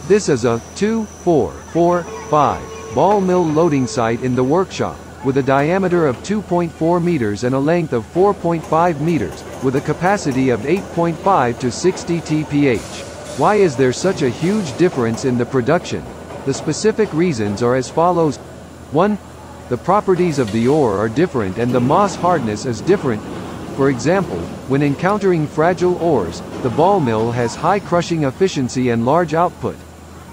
This is a 2-4-4-5 ball mill loading site in the workshop, with a diameter of 2.4 meters and a length of 4.5 meters, with a capacity of 8.5 to 60 TPH. Why is there such a huge difference in the production? The specific reasons are as follows. 1. The properties of the ore are different and the mass hardness is different. For example, when encountering fragile ores, the ball mill has high crushing efficiency and large output.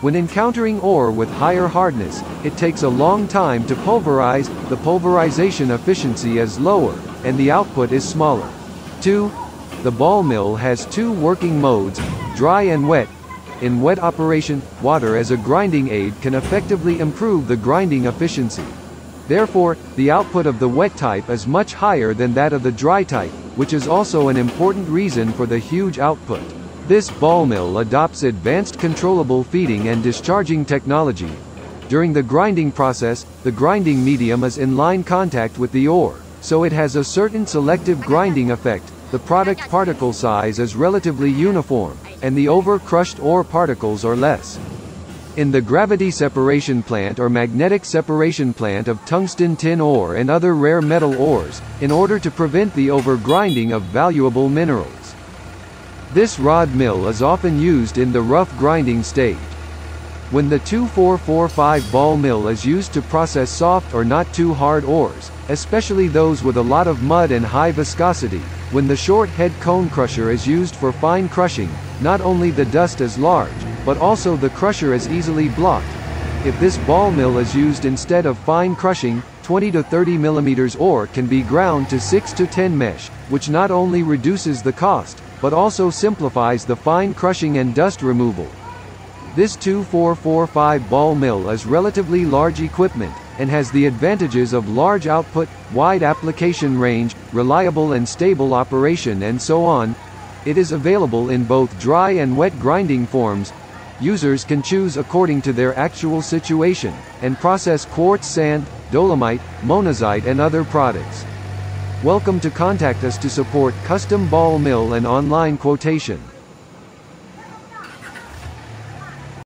When encountering ore with higher hardness, it takes a long time to pulverize, the pulverization efficiency is lower, and the output is smaller. 2. The ball mill has two working modes, dry and wet. In wet operation, water as a grinding aid can effectively improve the grinding efficiency. Therefore, the output of the wet type is much higher than that of the dry type, which is also an important reason for the huge output. This ball mill adopts advanced controllable feeding and discharging technology. During the grinding process, the grinding medium is in line contact with the ore, so it has a certain selective grinding effect. The product particle size is relatively uniform, and the over-crushed ore particles are less. In the gravity separation plant or magnetic separation plant of tungsten tin ore and other rare metal ores, in order to prevent the over-grinding of valuable minerals. This rod mill is often used in the rough grinding stage. When the 2-4-4-5 ball mill is used to process soft or not too hard ores, especially those with a lot of mud and high viscosity, when the short head cone crusher is used for fine crushing, not only the dust is large, but also the crusher is easily blocked. If this ball mill is used instead of fine crushing, 20 to 30 mm ore can be ground to 6 to 10 mesh, which not only reduces the cost, but also simplifies the fine crushing and dust removal. This 2-4-4-5 ball mill is relatively large equipment, and has the advantages of large output, wide application range, reliable and stable operation and so on. It is available in both dry and wet grinding forms. Users can choose according to their actual situation, and process quartz sand, dolomite, monazite and other products. Welcome to contact us to support custom ball mill and online quotation.